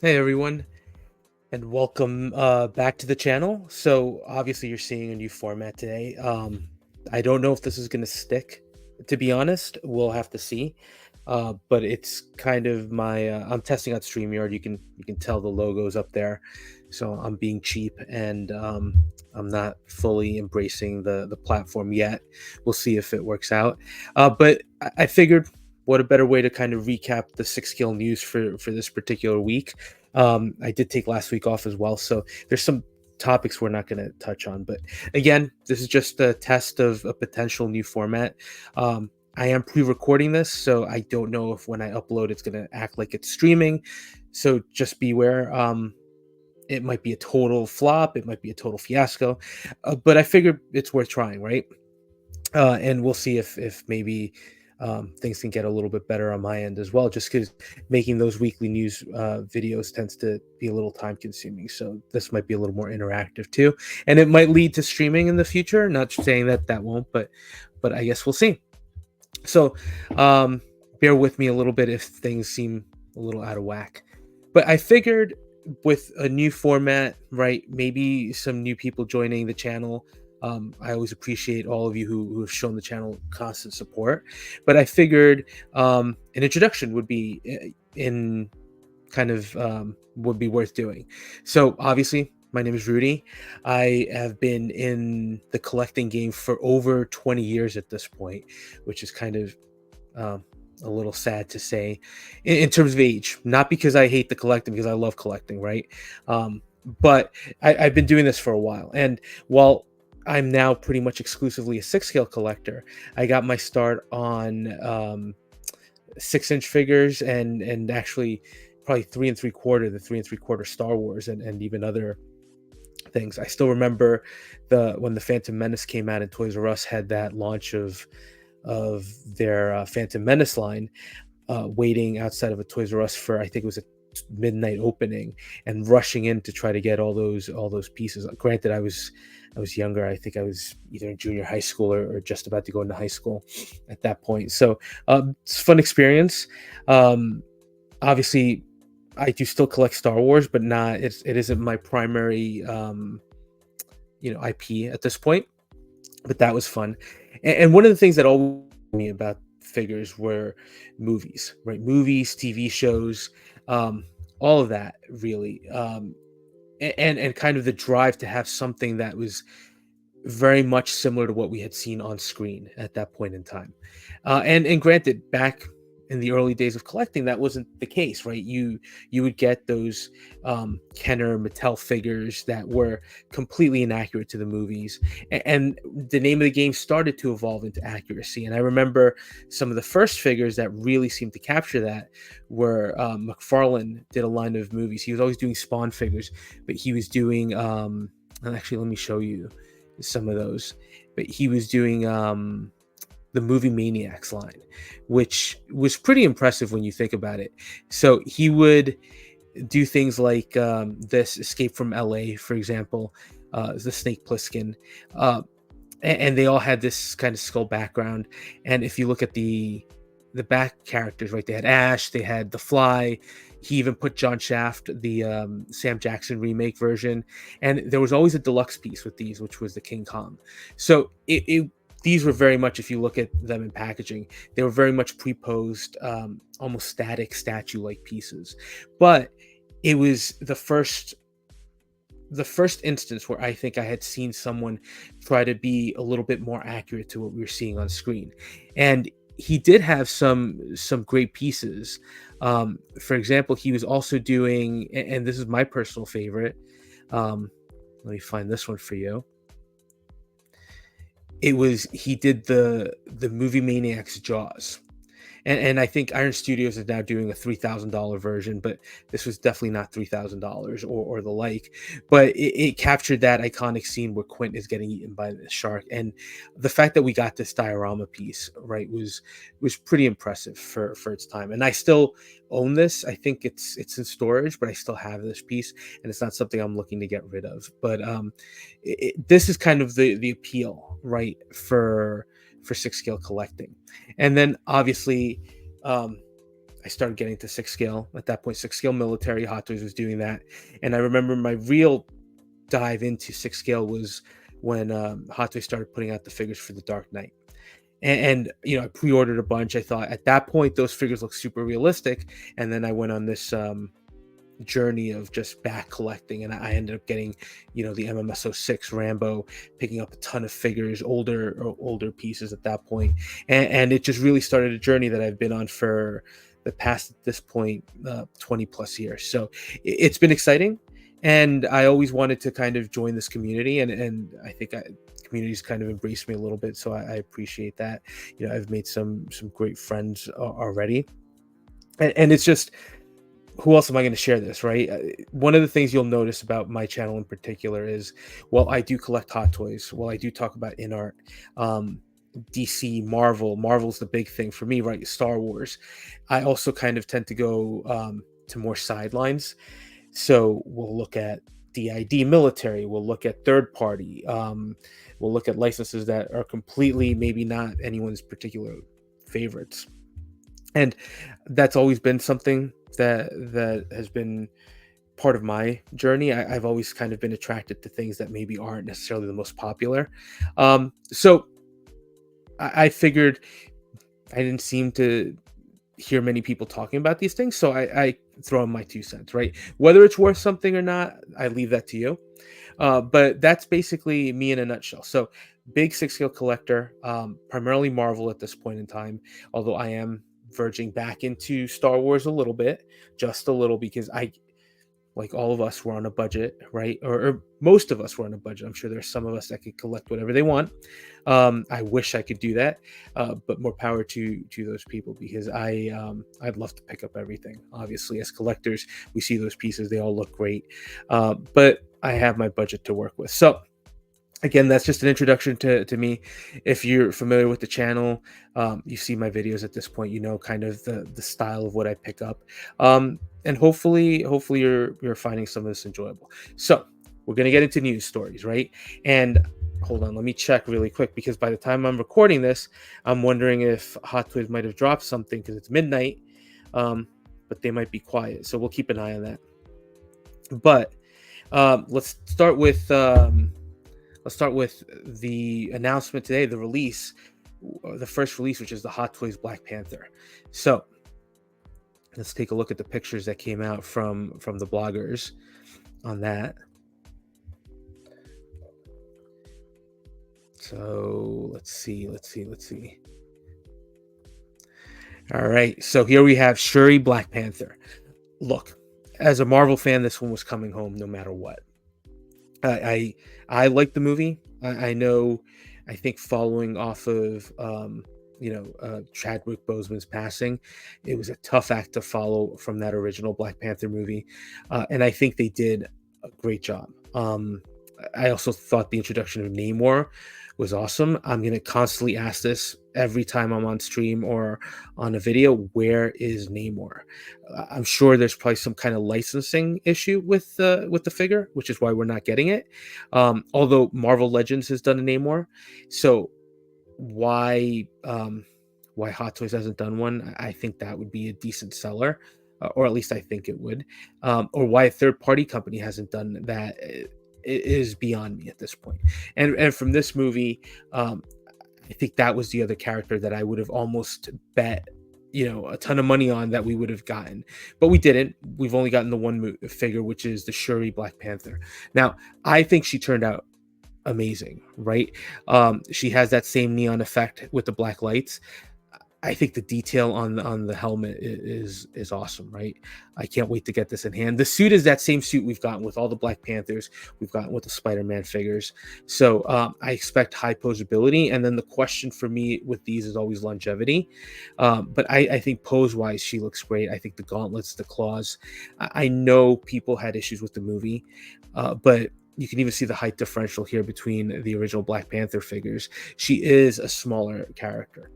Hey everyone, and welcome back to the channel. So obviously you're seeing a new format today. I don't know if this is going to stick. To be honest, we'll have to see. But it's kind of my I'm testing out StreamYard. You can tell the logos up there. So I'm being cheap and I'm not fully embracing the platform yet. We'll see if it works out. But I figured what a better way to kind of recap the six skill news for this particular week. I did take last week off as well, so there's some topics we're not going to touch on. But again, this is just a test of a potential new format. I am pre-recording this, so I don't know if when I upload it's going to act like it's streaming. So just beware. It might be a total flop. It might be a total fiasco. But I figured it's worth trying, right? And we'll see if maybe things can get a little bit better on my end as well. Just because making those weekly news videos tends to be a little time consuming, so this might be a little more interactive too, and it might lead to streaming in the future. Not saying that that won't, but I guess we'll see. So bear with me a little bit if things seem a little out of whack. But I figured with a new format, right? Maybe some new people joining the channel. I always appreciate all of you who have shown the channel constant support. But I figured an introduction would be in kind of would be worth doing. So obviously, my name is Rudy. I have been in the collecting game for over 20 years at this point, which is kind of um, a little sad to say in terms of age. Not because I hate the collecting, because I love collecting, right? Um, but I've been doing this for a while, and while I'm now pretty much exclusively a six scale collector, I got my start on 6-inch figures and actually probably the 3 and 3/4 Star Wars and even other things. I still remember the when the Phantom Menace came out and Toys R Us had that launch of their Phantom Menace line, waiting outside of a Toys R Us for I think it was a midnight opening and rushing in to try to get all those pieces. Granted, I was younger. I think I was either in junior high school or just about to go into high school at that point. So it's a fun experience. Um, Obviously, I do still collect Star Wars, but it isn't my primary IP at this point. But that was fun. And one of the things that always me about figures were movies, right? Movies, TV shows, um, all of that really. And kind of the drive to have something that was very much similar to what we had seen on screen at that point in time. And granted, back in the early days of collecting, that wasn't the case, right? You would get those Kenner Mattel figures that were completely inaccurate to the movies, and the name of the game started to evolve into accuracy. And I remember some of the first figures that really seemed to capture that were McFarlane did a line of movies. He was always doing Spawn figures, but he was doing and actually let me show you some of those. But he was doing the movie Maniacs line, which was pretty impressive when you think about it. So he would do things like this Escape from LA, for example, the Snake Plissken. Uh, and they all had this kind of skull background. And if you look at the back characters, right, they had Ash, they had the Fly. He even put John Shaft, the Sam Jackson remake version, and there was always a deluxe piece with these, which was the King Kong. So these were very much, if you look at them in packaging, they were very much pre-posed, almost static statue-like pieces. But it was the first instance where I think I had seen someone try to be a little bit more accurate to what we were seeing on screen. And he did have some great pieces. For example, he was also doing, and this is my personal favorite. Um, Let me find this one for you. He did the movie Maniacs Jaws, and I think Iron Studios is now doing a $3,000 version, but this was definitely not $3,000 or the like. But it captured that iconic scene where Quint is getting eaten by the shark, and the fact that we got this diorama piece right was pretty impressive for its time. And I still own this. I think it's in storage, but I still have this piece, and it's not something I'm looking to get rid of. But this is kind of the appeal, right, for six scale collecting. And then obviously, um, I started getting to six scale. At that point, six scale military Hot Toys was doing that, and I remember my real dive into six scale was when Hot Toys started putting out the figures for the Dark Knight. And I pre-ordered a bunch. I thought at that point those figures looked super realistic, and then I went on this journey of just back collecting, and I ended up getting the MMS06 Rambo, picking up a ton of figures, older pieces at that point, and it just really started a journey that I've been on for the past, at this point, 20 plus years. So it's been exciting, and I always wanted to kind of join this community, and I think community's kind of embraced me a little bit, so I appreciate that. I've made some great friends already, and it's just, who else am I going to share this, right? One of the things you'll notice about my channel in particular is, well, I do collect Hot Toys. Well, I do talk about in art, DC, Marvel's the big thing for me, right? Star Wars. I also kind of tend to go to more sidelines. So we'll look at DID military, we'll look at third party, we'll look at licenses that are completely maybe not anyone's particular favorites. And that's always been something that has been part of my journey. I've always kind of been attracted to things that maybe aren't necessarily the most popular. So I figured I didn't seem to hear many people talking about these things, so I throw in my 2 cents, right? Whether it's worth something or not, I leave that to you. But that's basically me in a nutshell. So big six scale collector, primarily Marvel at this point in time, although I am verging back into Star Wars a little bit, just a little, because like all of us, were on a budget, right? Or most of us were on a budget. I'm sure there's some of us that could collect whatever they want. I wish I could do that, but more power to those people, because I'd love to pick up everything. Obviously, as collectors, we see those pieces; they all look great, but I have my budget to work with. So again, that's just an introduction to me. If you're familiar with the channel, you see my videos at this point, kind of the style of what I pick up, and hopefully you're finding some of this enjoyable. So we're going to get into news stories, right? And hold on, let me check really quick, because by the time I'm recording this, I'm wondering if Hot Toys might have dropped something, because it's midnight, but they might be quiet, so we'll keep an eye on that. But let's start with the announcement today, the release, the first release, which is the Hot Toys Black Panther. So let's take a look at the pictures that came out from the bloggers on that. So let's see. All right, so here we have Shuri Black Panther. Look, as a Marvel fan, this one was coming home no matter what. I like the movie. I know. I think following off of Chadwick Boseman's passing, it was a tough act to follow from that original Black Panther movie, and I think they did a great job. I also thought the introduction of Namor was awesome. I'm going to constantly ask this every time I'm on stream or on a video: where is Namor? I'm sure there's probably some kind of licensing issue with the figure, which is why we're not getting it. Although Marvel Legends has done a Namor, so why Hot Toys hasn't done one? I think that would be a decent seller, or at least I think it would. Or why a third party company hasn't done that is beyond me at this point. And from this movie, I think that was the other character that I would have almost bet a ton of money on that we would have gotten, but we didn't. We've only gotten the one figure, which is the Shuri Black Panther. Now, I think she turned out amazing, right? She has that same neon effect with the black lights. I think the detail on the helmet is awesome, right? I can't wait to get this in hand. The suit is that same suit we've gotten with all the Black Panthers, we've gotten with the Spider-Man figures. So I expect high posability. And then the question for me with these is always longevity. But I think pose-wise, she looks great. I think the gauntlets, the claws. I know people had issues with the movie, but you can even see the height differential here between the original Black Panther figures. She is a smaller character.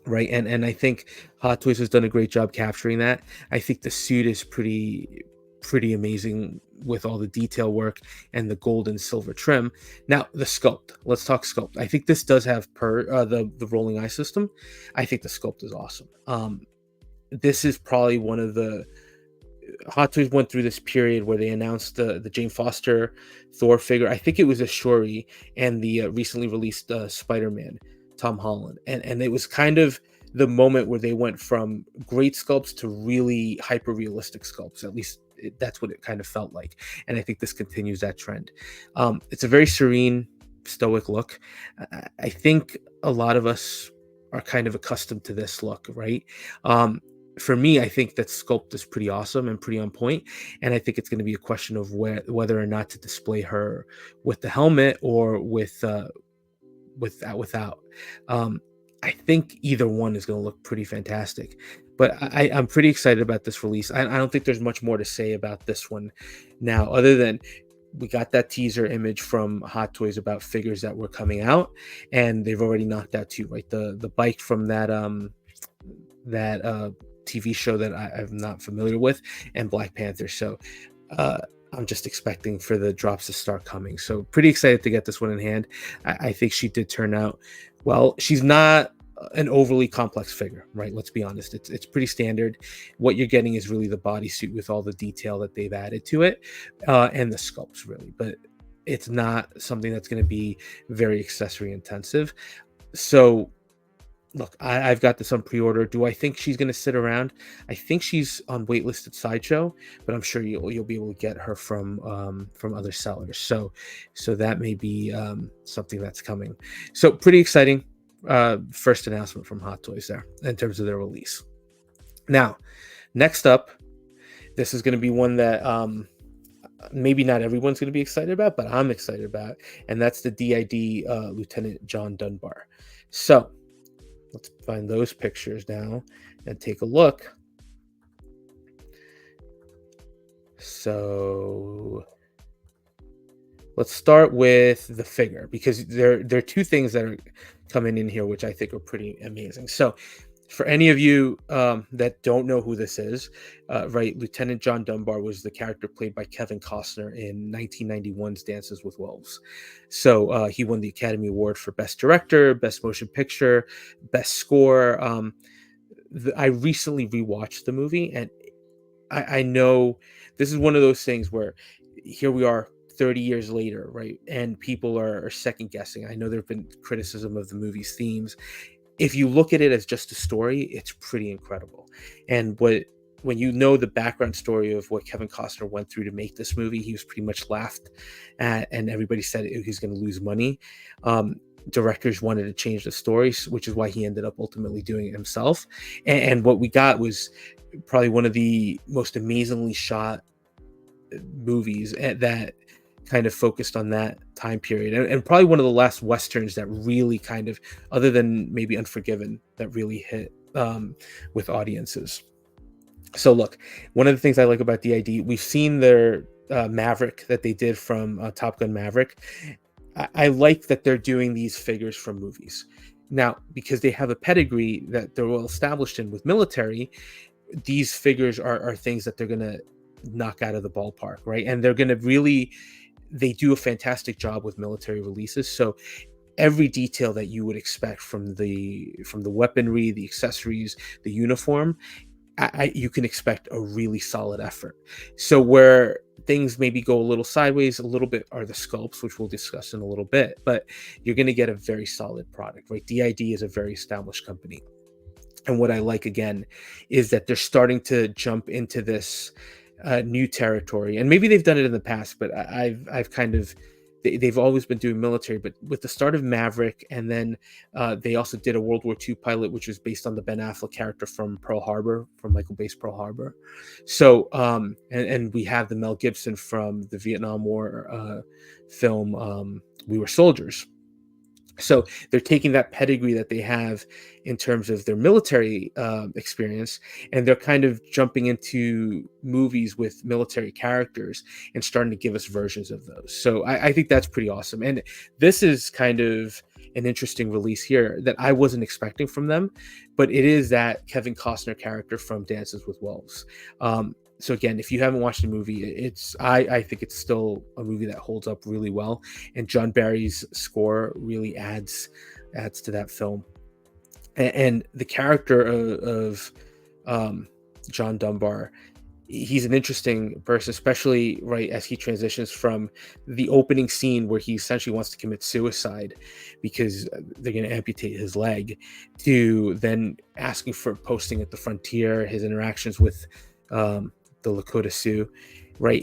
Right, and I think Hot Toys has done a great job capturing that. I think the suit is pretty amazing with all the detail work and the gold and silver trim. Now the sculpt. Let's talk sculpt. I think this does have the rolling eye system. I think the sculpt is awesome. this is probably one of the Hot Toys went through this period where they announced the Jane Foster Thor figure. I think it was a Shuri, and the recently released Spider-Man Tom Holland, and it was kind of the moment where they went from great sculpts to really hyper realistic sculpts. At least that's what it kind of felt like, and I think this continues that trend. It's a very serene, stoic look. I think a lot of us are kind of accustomed to this look, right? Um, for me, I think that sculpt is pretty awesome and pretty on point, and I think it's going to be a question of whether or not to display her with the helmet or without. Um, I think either one is going to look pretty fantastic, but I'm pretty excited about this release. I don't think there's much more to say about this one now, other than we got that teaser image from Hot Toys about figures that were coming out, and they've already knocked out two, right? The bike from that TV show that I'm not familiar with, and Black Panther. So uh, I'm just expecting for the drops to start coming. So pretty excited to get this one in hand. I think she did turn out well. She's not an overly complex figure, right? Let's be honest. It's pretty standard. What you're getting is really the bodysuit with all the detail that they've added to it, and the sculpts really. But it's not something that's going to be very accessory intensive. So look, I've got this on pre-order. Do I think she's going to sit around? I think she's on waitlisted Sideshow, but I'm sure you'll be able to get her from other sellers. So that may be something that's coming. So pretty exciting first announcement from Hot Toys there in terms of their release. Now, next up, this is going to be one that maybe not everyone's going to be excited about, but I'm excited about, and that's the DID Lieutenant John Dunbar. So let's find those pictures now and take a look. So let's start with the figure, because there are two things that are coming in here which I think are pretty amazing. So for any of you that don't know who this is, right, Lieutenant John Dunbar was the character played by Kevin Costner in 1991's Dances with Wolves. So he won the Academy Award for Best Director, Best Motion Picture, Best Score. I recently rewatched the movie, and I know this is one of those things where here we are 30 years later, right? And people are second guessing. I know there have been criticism of the movie's themes. If you look at it as just a story, it's pretty incredible. And when you know the background story of what Kevin Costner went through to make this movie, he was pretty much laughed at, and everybody said he's going to lose money. Directors wanted to change the story, which is why he ended up ultimately doing it himself. And what we got was probably one of the most amazingly shot movies that kind of focused on that time period, and probably one of the last westerns that really kind of, other than maybe Unforgiven, that really hit with audiences. So look, one of the things I like about DID, we've seen their Maverick that they did from Top Gun Maverick. I like that they're doing these figures from movies now, because they have a pedigree that they're well established in with military. These figures are things that they're going to knock out of the ballpark, right? And they're going to really, they do a fantastic job with military releases. So every detail that you would expect from the weaponry, the accessories, the uniform, you can expect a really solid effort. So where things maybe go a little sideways a little bit are the sculpts, which we'll discuss in a little bit, but you're going to get a very solid product, right? DID is a very established company. And what I like, again, is that they're starting to jump into this new territory, and maybe they've done it in the past, but I've kind of, they've always been doing military. But with the start of Maverick, and then they also did a World War II pilot, which was based on the Ben Affleck character from Pearl Harbor, from Michael Bay's Pearl Harbor. So and we have the Mel Gibson from the Vietnam War film We Were Soldiers. So they're taking that pedigree that they have in terms of their military experience, and they're kind of jumping into movies with military characters and starting to give us versions of those. So I think that's pretty awesome. And this is kind of an interesting release here that I wasn't expecting from them, but it is that Kevin Costner character from Dances with Wolves. So again, if you haven't watched the movie, I think it's still a movie that holds up really well, and John Barry's score really adds to that film. And the character of um, John Dunbar. He's an interesting person, especially right as he transitions from the opening scene where he essentially wants to commit suicide because they're going to amputate his leg, to then asking for posting at the frontier, his interactions with um, the Lakota Sioux. Right,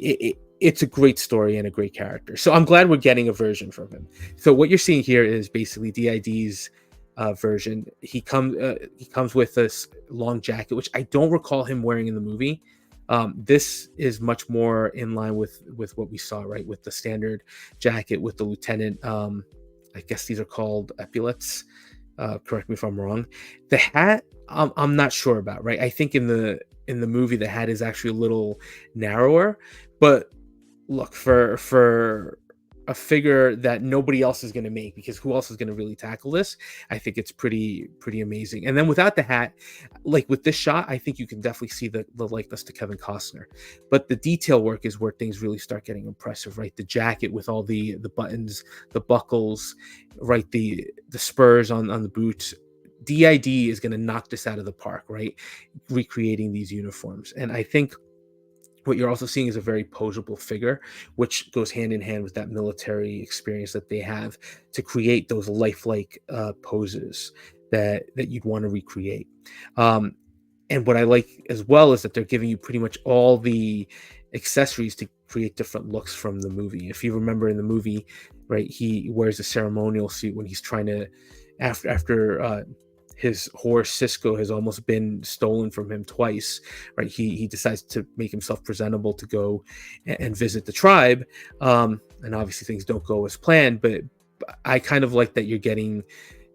it's a great story and a great character. So I'm glad we're getting a version from him. So what you're seeing here is basically DID's version. He comes with this long jacket, which I don't recall him wearing in the movie. This is much more in line with what we saw, right? With the standard jacket, with the lieutenant. I guess these are called epaulets. Correct me if I'm wrong. The hat, I'm not sure about, right? I think in the movie the hat is actually a little narrower, but look, for a figure that nobody else is going to make, because who else is going to really tackle this? I think it's pretty amazing. And then without the hat, like with this shot, I think you can definitely see the likeness to Kevin Costner. But the detail work is where things really start getting impressive, right? The jacket with all the buttons, the buckles, right? The spurs on the boots. DID is going to knock this out of the park, right? Recreating these uniforms. And I think what you're also seeing is a very posable figure, which goes hand in hand with that military experience that they have to create those lifelike poses that you'd want to recreate. Um, and what I like as well is that they're giving you pretty much all the accessories to create different looks from the movie. If you remember in the movie, right, he wears a ceremonial suit when he's trying to, after his horse Cisco has almost been stolen from him twice, right? He decides to make himself presentable to go and visit the tribe, and obviously things don't go as planned. But I kind of like that you're getting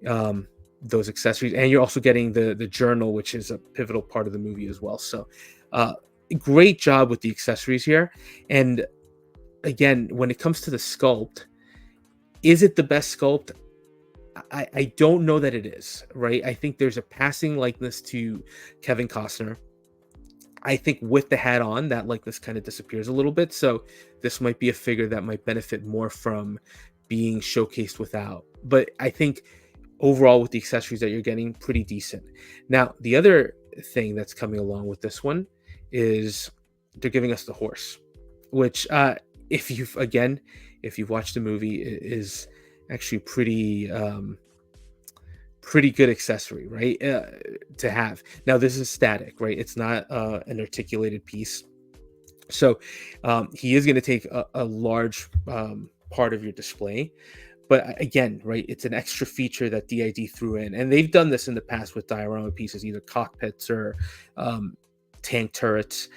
um, those accessories, and you're also getting the journal, which is a pivotal part of the movie as well. So, uh, great job with the accessories here. And again, when it comes to the sculpt, is it the best sculpt? I don't know that it is, right? I think there's a passing likeness to Kevin Costner. I think with the hat on, that likeness kind of disappears a little bit. So this might be a figure that might benefit more from being showcased without. But I think overall, with the accessories that you're getting, pretty decent. Now, the other thing that's coming along with this one is they're giving us the horse, which, if you've watched the movie, is actually pretty good accessory, right? To have. Now, this is static, right? It's not an articulated piece. So he is going to take a large part of your display. But again, right, it's an extra feature that DID threw in. And they've done this in the past with diorama pieces, either cockpits or um, tank turrets.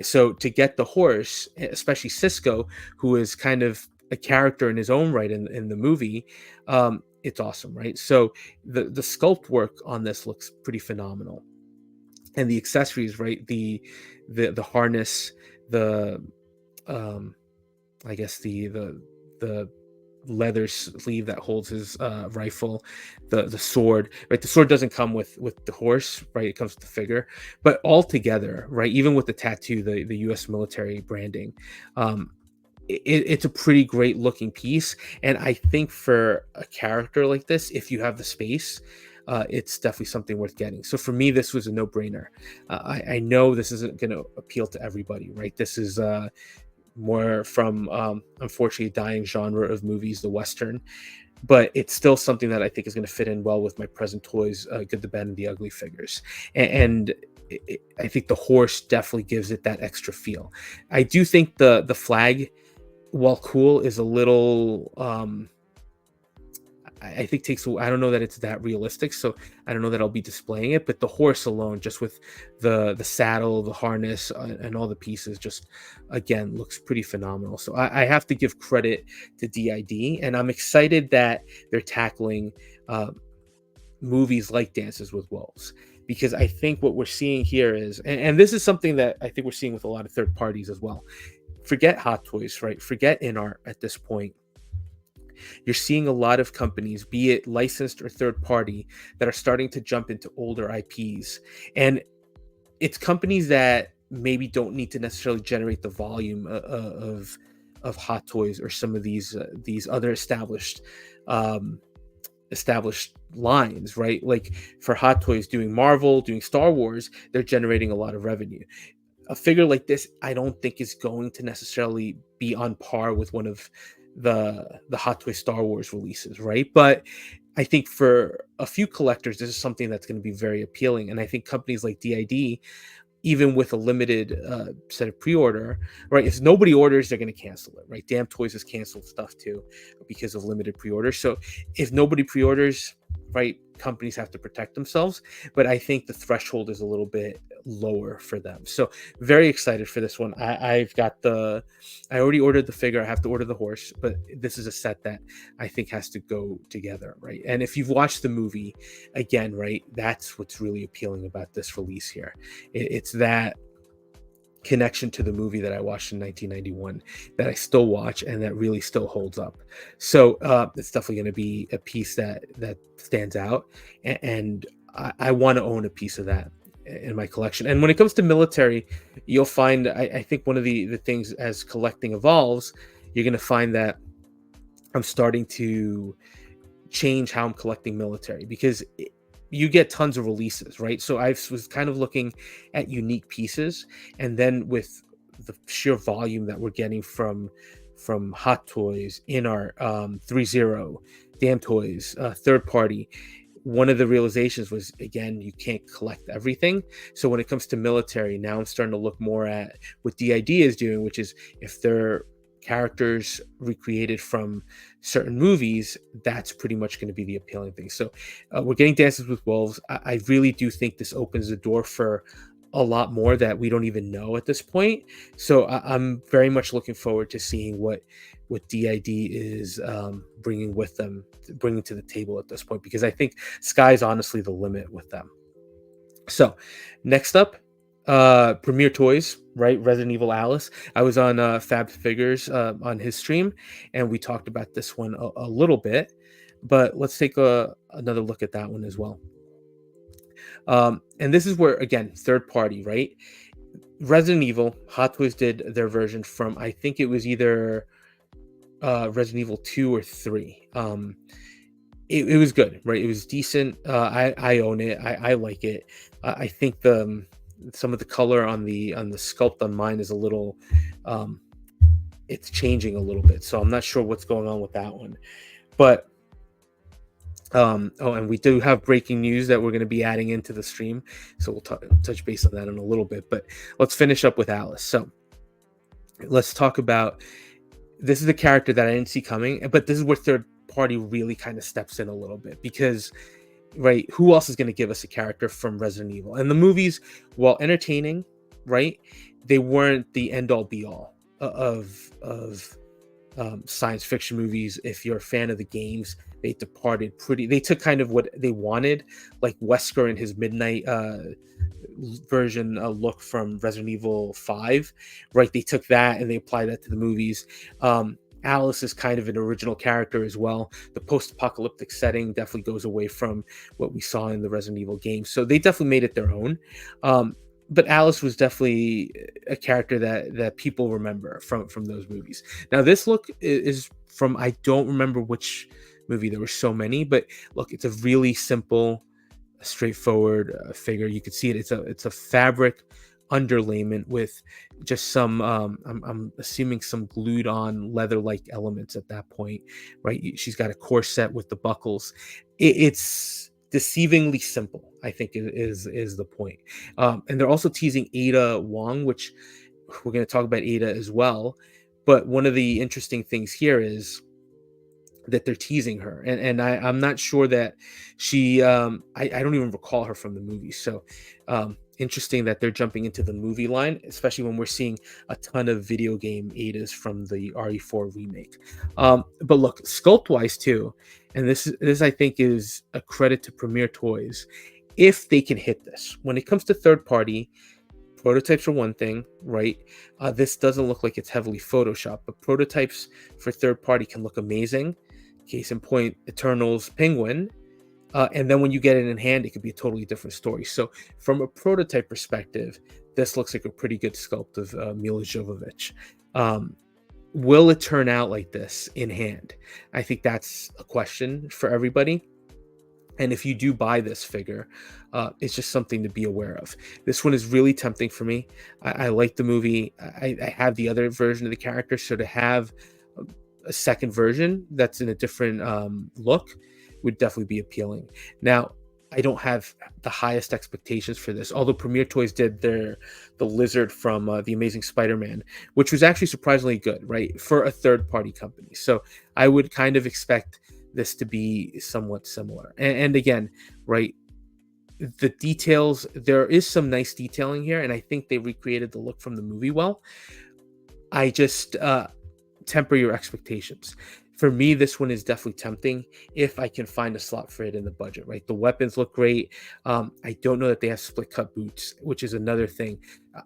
So to get the horse, especially Cisco, who is kind of a character in his own right in the movie, it's awesome, right? So the sculpt work on this looks pretty phenomenal, and the accessories, right? The harness, the um, I guess the leather sleeve that holds his rifle, the sword, right? The sword doesn't come with the horse, right? It comes with the figure, but all together, right? Even with the tattoo, the U.S. military branding, um, it's a pretty great looking piece. And I think for a character like this, if you have the space, it's definitely something worth getting. So for me, this was a no-brainer. I know this isn't going to appeal to everybody, right? This is more from unfortunately a dying genre of movies, the Western, but it's still something that I think is going to fit in well with my present toys, Good, the Bad, and the Ugly figures. And I think the horse definitely gives it that extra feel. I do think the flag, while cool, is a little I think takes I don't know that it's that realistic, so I don't know that I'll be displaying it. But the horse alone, just with the saddle, the harness, and all the pieces, just again looks pretty phenomenal. So I have to give credit to DID, and I'm excited that they're tackling uh, movies like Dances with Wolves, because I think what we're seeing here is, and this is something that I think we're seeing with a lot of third parties as well. Forget Hot Toys, right? Forget InArt at this point. You're seeing a lot of companies, be it licensed or third party, that are starting to jump into older IPs. And it's companies that maybe don't need to necessarily generate the volume of Hot Toys or some of these other established um, established lines, right? Like for Hot Toys doing Marvel, doing Star Wars, they're generating a lot of revenue. A figure like this, I don't think is going to necessarily be on par with one of the Hot Toy Star Wars releases, right? But I think for a few collectors, this is something that's going to be very appealing. And I think companies like DID, even with a limited set of pre-order, right? If nobody orders, they're going to cancel it, right? Damn Toys has canceled stuff too because of limited pre-orders. So if nobody pre-orders, right, companies have to protect themselves. But I think the threshold is a little bit lower for them. So very excited for this one. I already ordered the figure. I have to order the horse, but this is a set that I think has to go together, right? And if you've watched the movie, again, right, that's what's really appealing about this release here. It's that connection to the movie that I watched in 1991 that I still watch and that really still holds up. So it's definitely going to be a piece that stands out, and I want to own a piece of that in my collection. And when it comes to military, you'll find I think one of the things as collecting evolves, you're going to find that I'm starting to change how I'm collecting military because you get tons of releases, right? So I was kind of looking at unique pieces, and then with the sheer volume that we're getting from Hot Toys, in our 3.0, Damn Toys, third party. One of the realizations was, again, you can't collect everything. So when it comes to military, now I'm starting to look more at what DID is doing, which is if they're characters recreated from certain movies, that's pretty much going to be the appealing thing. So we're getting Dances with Wolves. I really do think this opens the door for a lot more that we don't even know at this point. So I'm very much looking forward to seeing what DID is bringing to the table at this point, because I think sky's honestly the limit with them. So next up, Premier Toys, right? Resident Evil Alice. I was on Fab Figures on his stream, and we talked about this one a little bit, but let's take another look at that one as well. And this is where, again, third party, right? Resident Evil, Hot Toys did their version from, I think it was either Resident Evil 2 or 3. It was good, right? It was decent. I own it. I like it. I think some of the color on the sculpt on mine is a little it's changing a little bit, so I'm not sure what's going on with that one. But and we do have breaking news that we're going to be adding into the stream, so we'll touch base on that in a little bit. But let's finish up with Alice. So let's talk about, this is the character that I didn't see coming, but this is where third party really kind of steps in a little bit, because right, who else is going to give us a character from Resident Evil? And the movies, while entertaining, right, they weren't the end all be all of science fiction movies. If you're a fan of the games, they took kind of what they wanted, like Wesker and his Midnight version look from Resident Evil 5, right? They took that and they applied that to the movies. Alice is kind of an original character as well. The post-apocalyptic setting definitely goes away from what we saw in the Resident Evil games, so they definitely made it their own. But Alice was definitely a character that people remember from those movies. Now this look is from, I don't remember which movie, there were so many, but look, it's a really simple, straightforward figure. You can see it. It's a fabric underlayment with just some I'm assuming some glued on leather like elements at that point, right? She's got a corset with the buckles. It's deceivingly simple, I think, is the point. And they're also teasing Ada Wong, which we're going to talk about Ada as well. But one of the interesting things here is that they're teasing her, and I'm not sure that she I don't even recall her from the movie. So interesting that they're jumping into the movie line, especially when we're seeing a ton of video game Adas from the RE4 remake. But look, sculpt wise too, and this I think is a credit to Premier Toys if they can hit this. When it comes to third party, prototypes are one thing, right? This doesn't look like it's heavily photoshopped, but prototypes for third party can look amazing. Case in point, Eternals Penguin. And then when you get it in hand, it could be a totally different story. So from a prototype perspective, this looks like a pretty good sculpt of Mila Jovovich. Will it turn out like this in hand? I think that's a question for everybody. And if you do buy this figure, it's just something to be aware of. This one is really tempting for me. I like the movie. I have the other version of the character, so to have a, a second version that's in a different look would definitely be appealing. Now, I don't have the highest expectations for this, although Premier Toys did the lizard from the Amazing Spider-Man, which was actually surprisingly good, right, for a third-party company. So I would kind of expect this to be somewhat similar. And again, right, the details, there is some nice detailing here, and I think they recreated the look from the movie well. I just temper your expectations. For me, this one is definitely tempting if I can find a slot for it in the budget, right? The weapons look great. I don't know that they have split cut boots, which is another thing.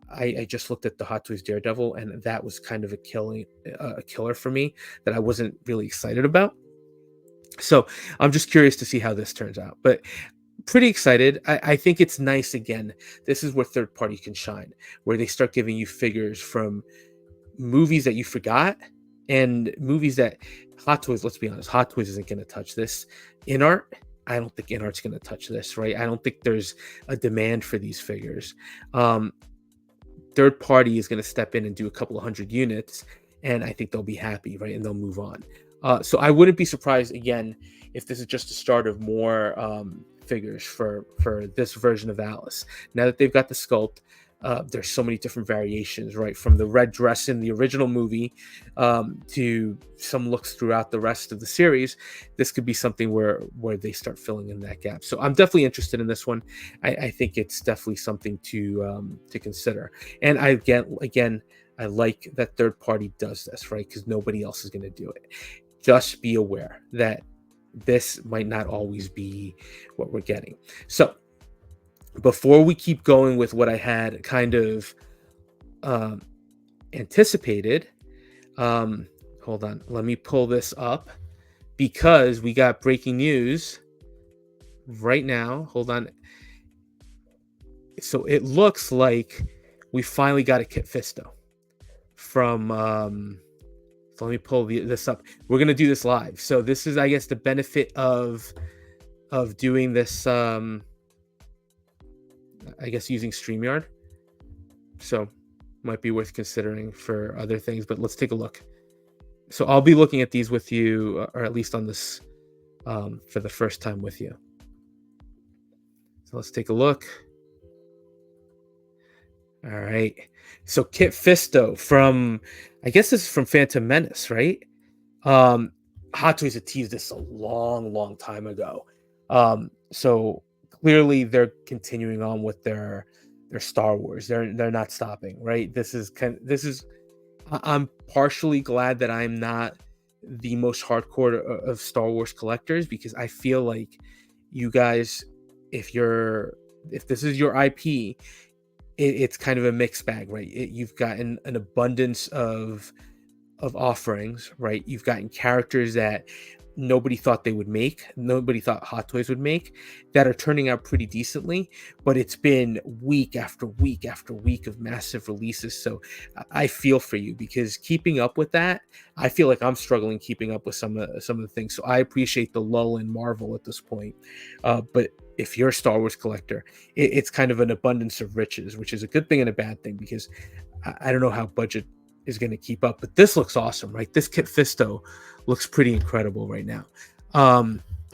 I just looked at the Hot Toys Daredevil, and that was kind of a killer for me that I wasn't really excited about. So I'm just curious to see how this turns out, but pretty excited. I think it's nice. Again, this is where third party can shine, where they start giving you figures from movies that you forgot and movies that Hot Toys, let's be honest, Hot Toys isn't going to touch this. In art, I don't think In Art's going to touch this, right? I don't think there's a demand for these figures. Um, Third party is going to step in and do a couple of hundred units, and I think they'll be happy, right? And they'll move on. So I wouldn't be surprised again if this is just the start of more figures for this version of Alice. Now that they've got the sculpt, there's so many different variations, right? From the red dress in the original movie to some looks throughout the rest of the series. This could be something where they start filling in that gap. So I'm definitely interested in this one. I think it's definitely something to consider. And again, I like that third party does this, right? Because nobody else is going to do it. Just be aware that this might not always be what we're getting. So before we keep going with what I had kind of um, anticipated, hold on, let me pull this up because we got breaking news right now. Hold on. So it looks like we finally got a Kit Fisto from so let me pull this up. We're gonna do this live. So this is, I guess, the benefit of doing this. I guess using StreamYard. So might be worth considering for other things. But let's take a look. So I'll be looking at these with you, or at least on this for the first time with you. So let's take a look. All right. So Kit Fisto from, I guess this is from Phantom Menace, right? Hot Toys had teased this a long time ago. So clearly they're continuing on with their Star Wars. They're not stopping, right? I'm partially glad that I'm not the most hardcore of Star Wars collectors, because I feel like you guys, if this is your IP, it's kind of a mixed bag, right? You've got an abundance of offerings, right? You've gotten characters that nobody thought they would make, nobody thought Hot Toys would make, that are turning out pretty decently, but it's been week after week after week of massive releases. So I feel for you, because keeping up with that, I feel like I'm struggling keeping up with some of the things. So I appreciate the lull in Marvel at this point, but if you're a Star Wars collector, it's kind of an abundance of riches, which is a good thing and a bad thing, because I don't know how budget is going to keep up, but this looks awesome, right? This Kit Fisto looks pretty incredible right now.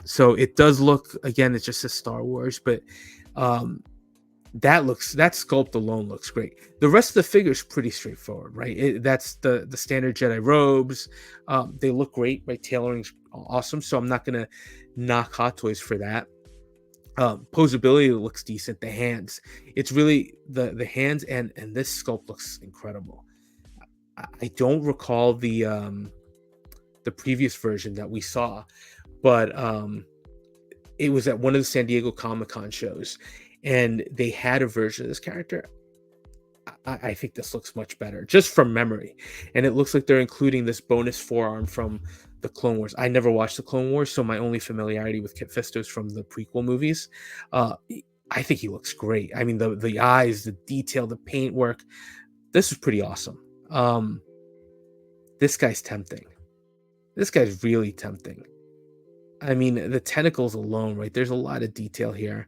So it does look, again, it's just a Star Wars, but that sculpt alone looks great. The rest of the figure is pretty straightforward, right? That's the standard Jedi robes. They look great, right? Tailoring's awesome, so I'm not going to knock Hot Toys for that. Posability looks decent. The hands, it's really the hands, and this sculpt looks incredible. I don't recall the previous version that we saw, but it was at one of the San Diego Comic-Con shows, and they had a version of this character. I think this looks much better, just from memory, and it looks like they're including this bonus forearm from the Clone Wars. I never watched the Clone Wars, so my only familiarity with Kit Fisto is from the prequel movies. I think he looks great. I mean, the eyes, the detail, the paint work. This is pretty awesome. This guy's tempting. This guy's really tempting. I mean, the tentacles alone, right? There's a lot of detail here.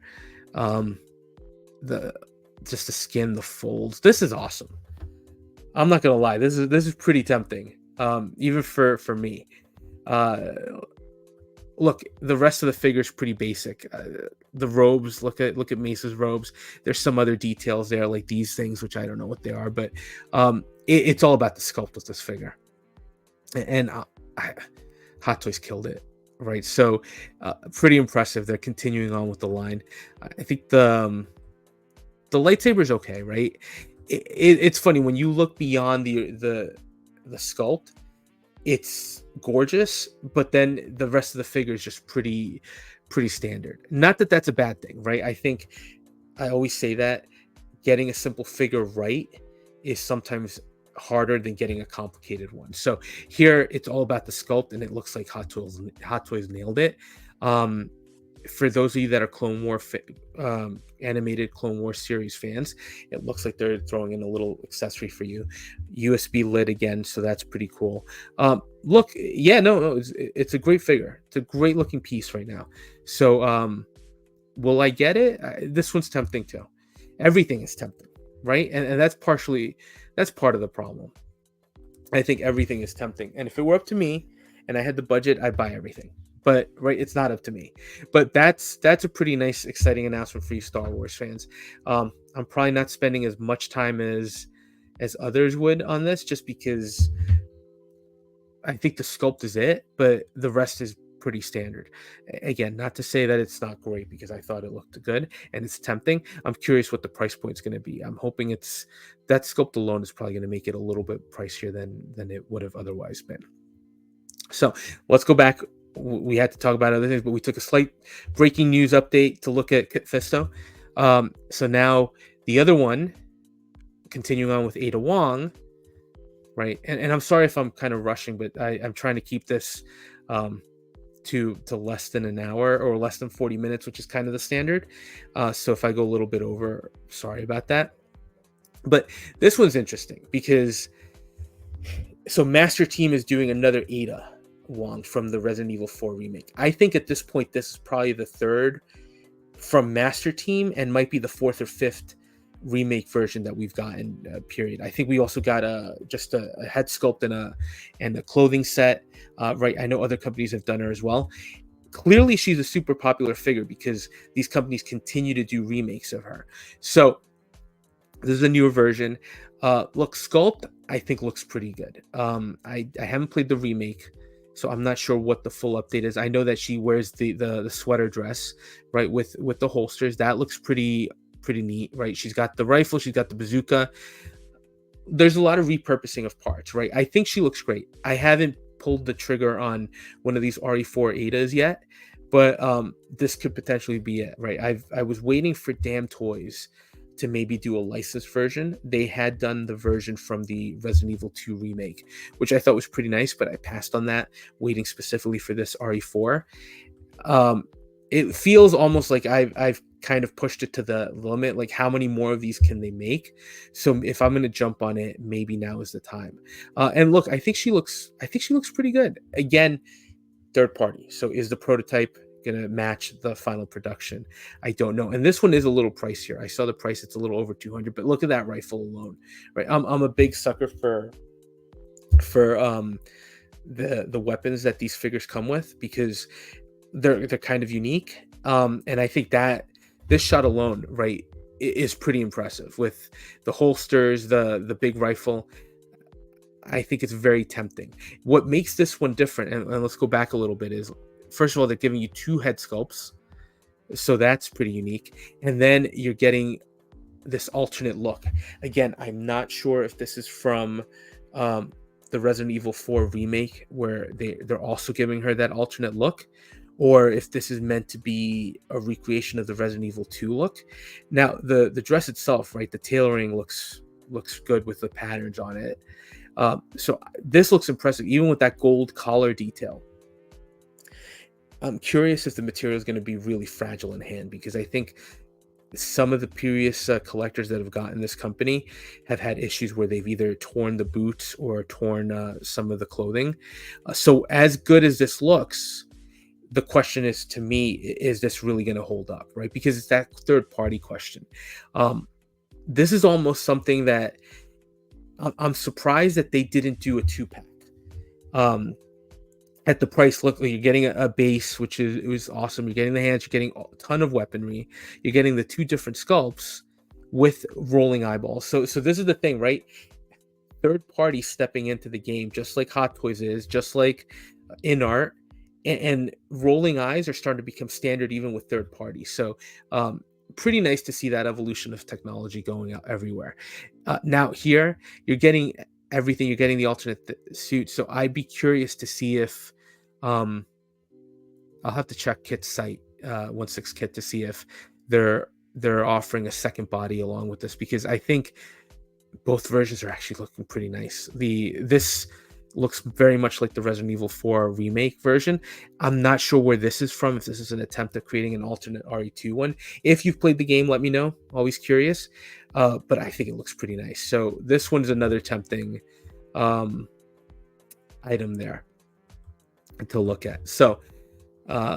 Um, the just the skin, the folds. This is awesome. I'm not gonna lie. This is pretty tempting. Even for me. Uh, Look, the rest of the figure is pretty basic. The robes. Look at Mesa's robes. There's some other details there, like these things, which I don't know what they are, but it's all about the sculpt of this figure. And Hot Toys killed it, right? So pretty impressive. They're continuing on with the line. I think the lightsaber is okay, right? It's funny when you look beyond the sculpt. It's gorgeous, but then the rest of the figure is just pretty standard. Not that that's a bad thing, right? I think I always say that getting a simple figure right is sometimes harder than getting a complicated one. So here it's all about the sculpt, and it looks like Hot Toys nailed it. Um, for those of you that are animated Clone Wars series fans, it looks like they're throwing in a little accessory for you. USB lid again, so that's pretty cool. Look, yeah, no, it's a great figure. It's a great looking piece right now. So, will I get it? This one's tempting too. Everything is tempting, right? And that's part of the problem. I think everything is tempting. And if it were up to me and I had the budget, I'd buy everything. But right, it's not up to me. But that's a pretty nice, exciting announcement for you Star Wars fans. I'm probably not spending as much time as others would on this, just because I think the sculpt is it, but the rest is pretty standard. Again, not to say that it's not great, because I thought it looked good and it's tempting. I'm curious what the price point is going to be. I'm hoping it's that sculpt alone is probably going to make it a little bit pricier than it would have otherwise been. So let's go back. We had to talk about other things, but we took a slight breaking news update to look at Kit Fisto. So now the other one, continuing on with Ada Wong, right? And I'm sorry if I'm kind of rushing, but I'm trying to keep this to less than an hour or less than 40 minutes, which is kind of the standard. So if I go a little bit over, sorry about that. But this one's interesting because Master Team is doing another Ada Wong from the Resident Evil 4 remake. I think at this point, this is probably the third from Master Team and might be the fourth or fifth remake version that we've gotten, period. I think we also got just a head sculpt and a clothing set, right? I know other companies have done her as well. Clearly she's a super popular figure because these companies continue to do remakes of her. So this is a newer version. Look, sculpt I think looks pretty good. I haven't played the remake, so I'm not sure what the full update is. I know that she wears the sweater dress, right, with the holsters. That looks pretty neat, right? She's got the rifle, she's got the bazooka. There's a lot of repurposing of parts, right? I think she looks great. I haven't pulled the trigger on one of these RE4 Adas yet, but this could potentially be it, right? I was waiting for Damn Toys to maybe do a licensed version. They had done the version from the Resident Evil 2 remake, which I thought was pretty nice, but I passed on that, waiting specifically for this RE4. It feels almost like I've kind of pushed it to the limit. Like, how many more of these can they make? So if I'm going to jump on it, maybe now is the time. And look, I think she looks pretty good. Again, third party. So is the prototype going to match the final production? I don't know. And this one is a little pricier. I saw the price; it's a little over 200. But look at that rifle alone, right? I'm a big sucker for the weapons that these figures come with, because they're kind of unique. And I think that this shot alone, right, is pretty impressive with the holsters, the big rifle. I think it's very tempting. What makes this one different, and let's go back a little bit, is first of all, they're giving you two head sculpts, so that's pretty unique. And then you're getting this alternate look. Again, I'm not sure if this is from the Resident Evil 4 remake, where they're also giving her that alternate look, or if this is meant to be a recreation of the Resident Evil 2 look. Now, the dress itself, right, the tailoring looks good with the patterns on it. So this looks impressive, even with that gold collar detail. I'm curious if the material is going to be really fragile in hand, because I think some of the previous collectors that have gotten this company have had issues where they've either torn the boots or torn some of the clothing. So as good as this looks, the question is, to me, is this really going to hold up, right? Because it's that third party question. Um, this is almost something that I'm surprised that they didn't do a two pack. Um, at the price, look, you're getting a base, which is, it was awesome. You're getting the hands, you're getting a ton of weaponry, you're getting the two different sculpts with rolling eyeballs. So this is the thing, right? Third party stepping into the game, just like Hot Toys is, just like InArt, and rolling eyes are starting to become standard even with third parties. So pretty nice to see that evolution of technology going out everywhere. Now here you're getting everything. You're getting the alternate suit. So I'd be curious to see if um, I'll have to check Kit's site, 16 Kit, to see if they're offering a second body along with this, because I think both versions are actually looking pretty nice. This looks very much like the Resident Evil 4 remake version. I'm not sure where this is from, if this is an attempt at creating an alternate RE2 one. If you've played the game, let me know. Always curious. But I think it looks pretty nice. So this one's another tempting item there to look at. So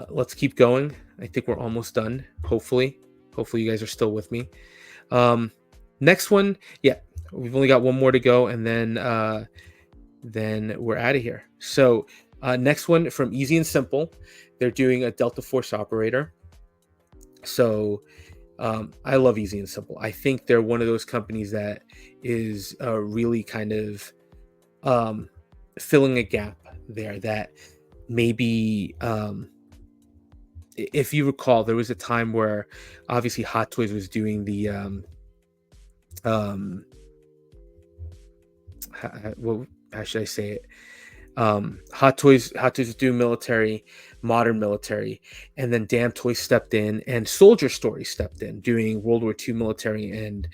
let's keep going. I think we're almost done. Hopefully you guys are still with me. Next one, yeah, we've only got one more to go, and then we're out of here. So next one from Easy and Simple, they're doing a Delta Force operator. So I love Easy and Simple. I think they're one of those companies that is really kind of filling a gap there, that maybe if you recall, there was a time where obviously Hot Toys was doing the how should I say it? Hot Toys do military, modern military, and then Damn Toys stepped in, and Soldier Story stepped in, doing World War II military and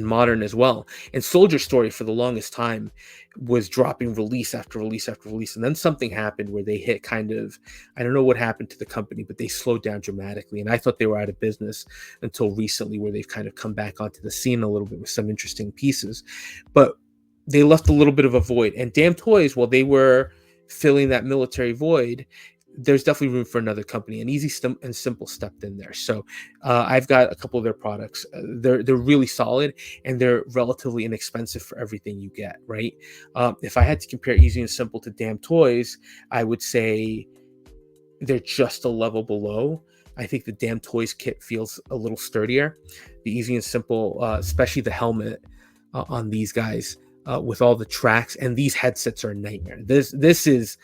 modern as well. And Soldier Story for the longest time was dropping release after release after release, and then something happened where they hit kind of, I don't know what happened to the company, but they slowed down dramatically, and I thought they were out of business until recently, where they've kind of come back onto the scene a little bit with some interesting pieces. But they left a little bit of a void, and Damn Toys, while they were filling that military void, there's definitely room for another company, and Easy and Simple stepped in there. So I've got a couple of their products. They're really solid, and they're relatively inexpensive for everything you get, right? If I had to compare Easy and Simple to Damn Toys, I would say they're just a level below. I think the Damn Toys kit feels a little sturdier. The Easy and Simple, especially the helmet on these guys, with all the tracks, and these headsets are a nightmare. This is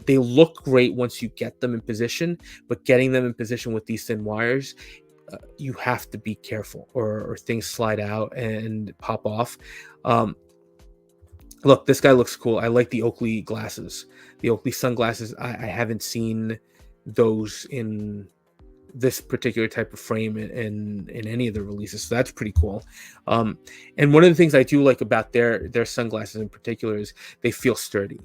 they look great once you get them in position, but getting them in position with these thin wires, you have to be careful, or things slide out and pop off. Look, this guy looks cool. I like the Oakley glasses, the Oakley sunglasses. I haven't seen those in this particular type of frame in any of the releases, so that's pretty cool. And one of the things I do like about their sunglasses in particular is they feel sturdy.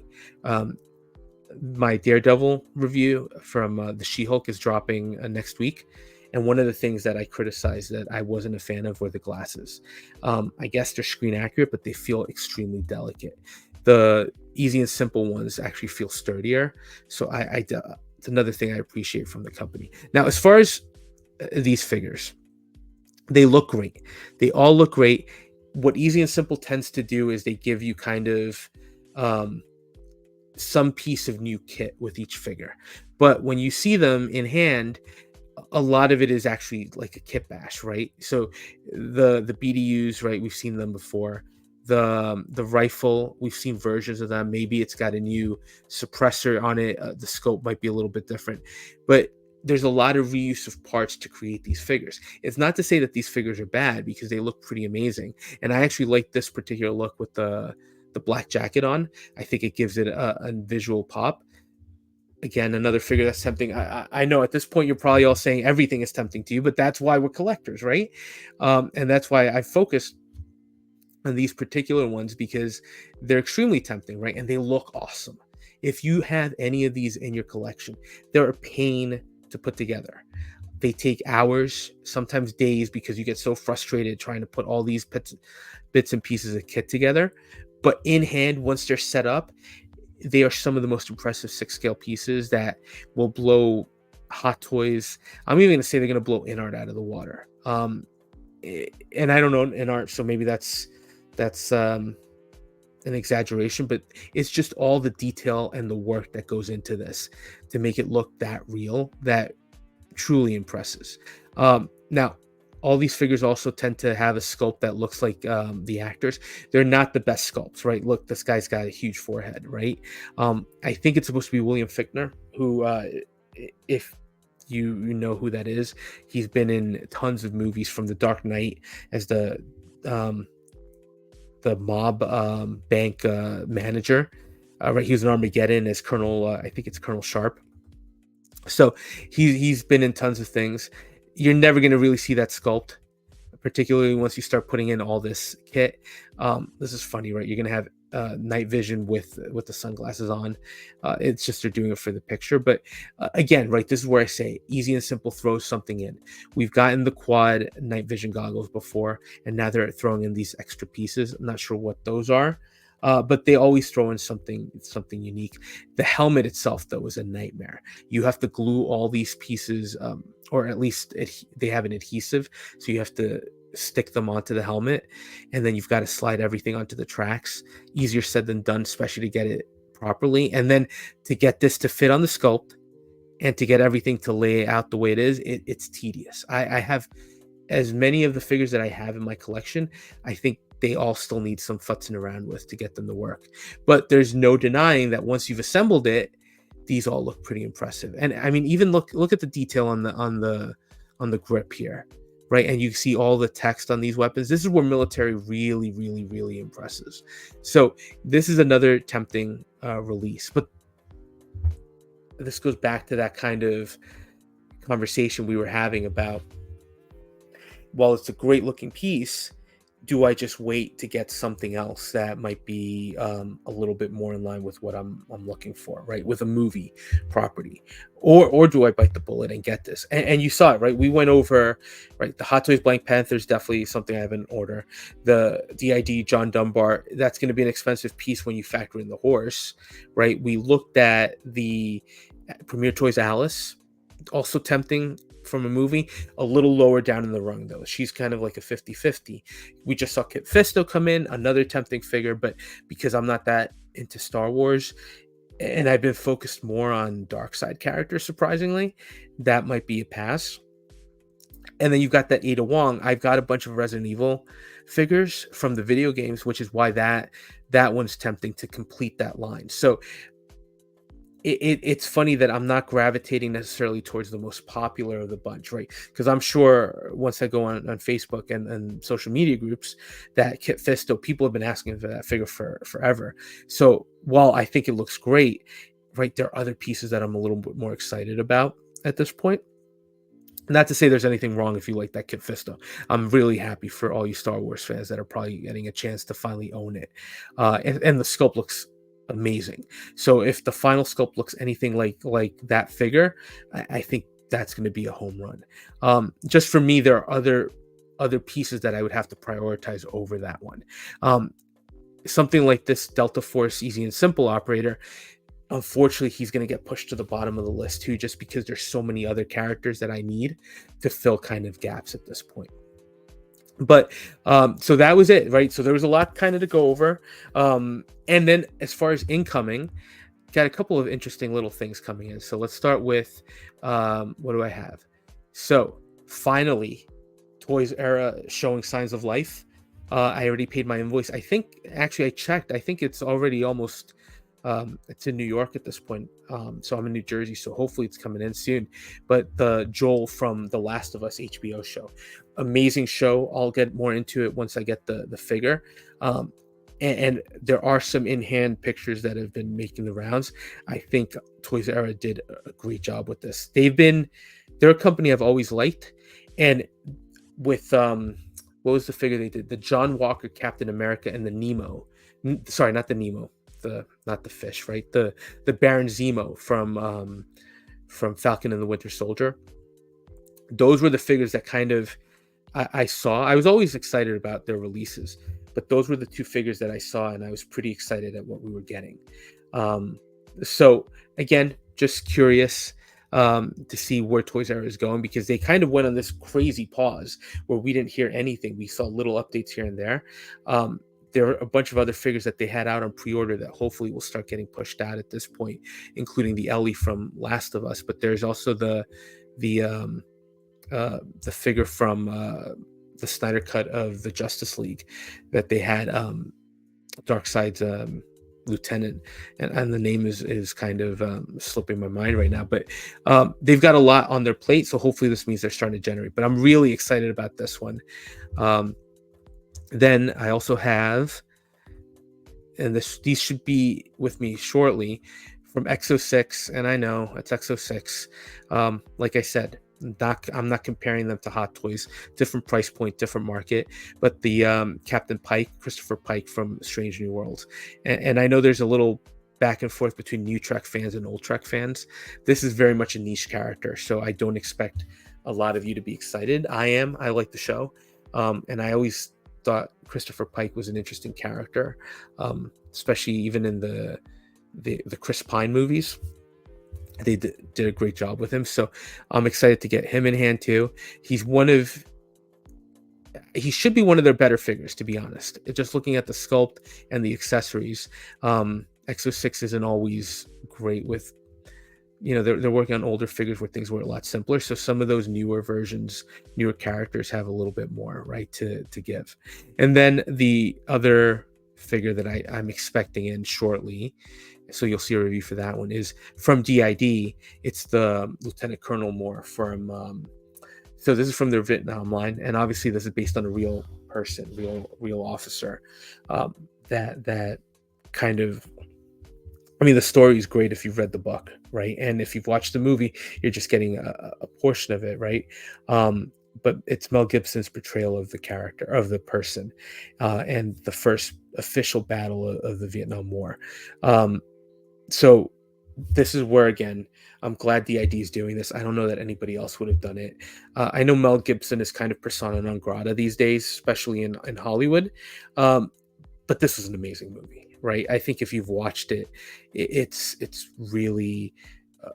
My Daredevil review from the She-Hulk is dropping next week, and one of the things that I criticized that I wasn't a fan of were the glasses. I guess they're screen accurate, but they feel extremely delicate. The Easy and Simple ones actually feel sturdier, so it's another thing I appreciate from the company. Now, as far as these figures, they look great. They all look great. What Easy and Simple tends to do is they give you kind of some piece of new kit with each figure, but when you see them in hand, a lot of it is actually like a kit bash, right? So the BDUs, right, we've seen them before. The rifle, we've seen versions of them. Maybe it's got a new suppressor on it, the scope might be a little bit different, but there's a lot of reuse of parts to create these figures. It's not to say that these figures are bad, because they look pretty amazing, and I actually like this particular look with the black jacket on. I think it gives it a visual pop. Again, another figure that's tempting. I know at this point you're probably all saying everything is tempting to you, but that's why we're collectors, right? And that's why I focused on these particular ones, because they're extremely tempting, right? And they look awesome. If you have any of these in your collection, they're a pain to put together. They take hours, sometimes days, because you get so frustrated trying to put all these bits and pieces of kit together. But in hand, once they're set up, they are some of the most impressive 6 scale pieces that will blow Hot Toys. I'm even going to say they're going to blow InArt out of the water. And I don't know InArt, so maybe that's an exaggeration, but it's just all the detail and the work that goes into this to make it look that real, that truly impresses. Now, all these figures also tend to have a sculpt that looks like the actors. They're not the best sculpts, right? Look, this guy's got a huge forehead, right? I think it's supposed to be William Fichtner, who, if you know who that is, he's been in tons of movies, from The Dark Knight as um, the mob bank manager. Right, he was in Armageddon as Colonel. I think it's Colonel Sharp. So he's been in tons of things. You're never going to really see that sculpt, particularly once you start putting in all this kit. This is funny, right? You're going to have night vision with the sunglasses on. It's just they're doing it for the picture. But again, right, this is where I say easy and simple, throw something in. We've gotten the quad night vision goggles before, and now they're throwing in these extra pieces. I'm not sure what those are. But they always throw in something unique. The helmet itself, though, is a nightmare. You have to glue all these pieces, or at least they have an adhesive, so you have to stick them onto the helmet, and then you've got to slide everything onto the tracks. Easier said than done, especially to get it properly, and then to get this to fit on the sculpt and to get everything to lay out the way it is. It's tedious. I have, as many of the figures that I have in my collection, I think they all still need some futzing around with to get them to work. But there's no denying that once you've assembled it, these all look pretty impressive. And I mean, even look at the detail on the grip here, right? And you see all the text on these weapons. This is where military really, really, really impresses. So this is another tempting release. But this goes back to that kind of conversation we were having about, while it's a great looking piece, do I just wait to get something else that might be a little bit more in line with what I'm looking for, right? With a movie property, or do I bite the bullet and get this? And you saw it, right? We went over, right? The Hot Toys Black Panther is definitely something I have in order. The DID John Dunbar, that's going to be an expensive piece when you factor in the horse, right? We looked at the Premier Toys Alice, also tempting from a movie, a little lower down in the rung though. She's kind of like a 50-50. We just saw Kit Fisto come in, another tempting figure, but because I'm not that into Star Wars and I've been focused more on dark side characters, surprisingly, that might be a pass. And then you've got that Ada Wong. I've got a bunch of Resident Evil figures from the video games, which is why that one's tempting to complete that line. So it's funny that I'm not gravitating necessarily towards the most popular of the bunch, right? Because I'm sure once I go on Facebook and social media groups, that Kit Fisto, people have been asking for that figure for forever. So while I think it looks great, right, there are other pieces that I'm a little bit more excited about at this point. Not to say there's anything wrong if you like that Kit Fisto. I'm really happy for all you Star Wars fans that are probably getting a chance to finally own it. And the sculpt looks amazing. So if the final sculpt looks anything like that figure, I think that's going to be a home run. Just for me, there are other pieces that I would have to prioritize over that one. Something like this Delta Force Easy and Simple operator, unfortunately, he's going to get pushed to the bottom of the list too, just because there's so many other characters that I need to fill kind of gaps at this point. But so that was it, right? So there was a lot kind of to go over. And then as far as incoming, got a couple of interesting little things coming in. So let's start with what do I have? So finally, Toys Era showing signs of life. I already paid my invoice. I think actually I checked. I think it's already almost it's in New York at this point. So I'm in New Jersey, so hopefully it's coming in soon. But the Joel from The Last of Us HBO show, amazing show. I'll get more into it once I get the figure. And there are some in-hand pictures that have been making the rounds. I think Toys Era did a great job with this. They're a company I've always liked. And with what was the figure they did? The John Walker Captain America and the Nemo. Sorry, not the Nemo. Not the fish, right? The Baron Zemo from Falcon and the Winter Soldier. Those were the figures that kind of I saw. I was always excited about their releases, but those were the two figures that I saw, and I was pretty excited at what we were getting. Um, so again, just curious to see where Toys R Us is going, because they kind of went on this crazy pause where we didn't hear anything. We saw little updates here and there. Um, there are a bunch of other figures that they had out on pre-order that hopefully will start getting pushed out at this point, including the Ellie from Last of Us. But there's also the figure from the Snyder cut of the Justice League that they had, Darkseid's lieutenant, and the name is kind of slipping my mind right now. But they've got a lot on their plate, so hopefully this means they're starting to generate. But I'm really excited about this one. Um, then I also have, and these should be with me shortly, from Exo 6, and I know it's Exo 6. Like I said, I'm not comparing them to Hot Toys. Different price point, different market. But the Captain Pike, Christopher Pike from Strange New Worlds, and I know there's a little back and forth between new Trek fans and old Trek fans. This is very much a niche character, so I don't expect a lot of you to be excited. I am. I like the show, and I always thought Christopher Pike was an interesting character, especially even in the Chris Pine movies. They did a great job with him, so I'm excited to get him in hand too. He should be one of their better figures, to be honest. Just looking at the sculpt and the accessories, Exo 6 isn't always great with, they're working on older figures where things were a lot simpler. So some of those newer versions, newer characters have a little bit more right to give. And then the other figure that I'm expecting in shortly, so you'll see a review for that one, is from DID. It's the Lieutenant Colonel Moore from. So this is from their Vietnam line, and obviously this is based on a real person, real officer. That kind of. I mean, the story is great if you've read the book, right? And if you've watched the movie, you're just getting a portion of it, right? But it's Mel Gibson's portrayal of the character, of the person, and the first official battle of the Vietnam War. So this is where, again, I'm glad DID is doing this. I don't know that anybody else would have done it. I know Mel Gibson is kind of persona non grata these days, especially in Hollywood. But this was an amazing movie, right? I think if you've watched it, it's really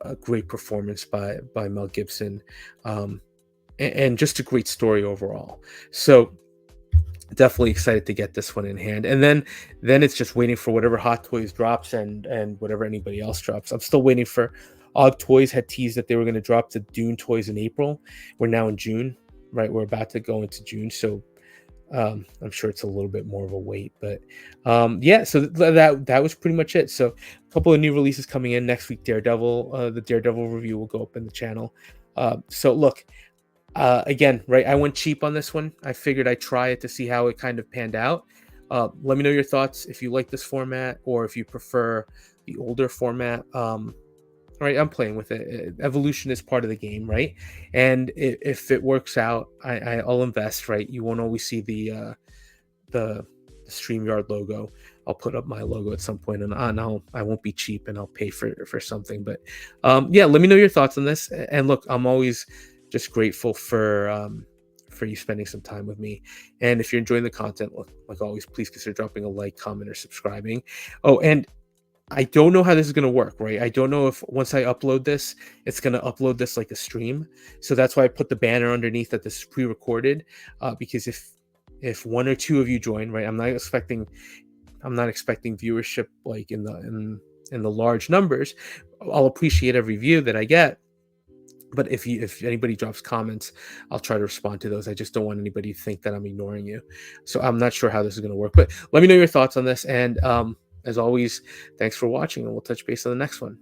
a great performance by Mel Gibson, and just a great story overall. So definitely excited to get this one in hand, and then it's just waiting for whatever Hot Toys drops and whatever anybody else drops. I'm still waiting for Og Toys had teased that they were going to drop the Dune toys in April. We're now in June, right? We're about to go into June, so I'm sure it's a little bit more of a wait, but yeah. So that was pretty much it. So a couple of new releases coming in next week. Daredevil, the Daredevil review will go up in the channel. So look, again, right, I went cheap on this one. I figured I'd try it to see how it kind of panned out. Let me know your thoughts if you like this format or if you prefer the older format. Right, I'm playing with it. Evolution is part of the game, right? And if it works out, I'll invest, right? You won't always see the StreamYard logo. I'll put up my logo at some point, and I won't be cheap, and I'll pay for something. But yeah, let me know your thoughts on this. And look, I'm always just grateful for you spending some time with me. And if you're enjoying the content, look, like always, please consider dropping a like, comment, or subscribing. Oh, and I don't know how this is going to work, right? I don't know if once I upload this, it's going to upload this like a stream. So that's why I put the banner underneath that this is pre-recorded, because if one or two of you join, right, I'm not expecting viewership like in the large numbers. I'll appreciate every view that I get. But if anybody drops comments, I'll try to respond to those. I just don't want anybody to think that I'm ignoring you. So I'm not sure how this is going to work. But let me know your thoughts on this. And as always, thanks for watching, and we'll touch base on the next one.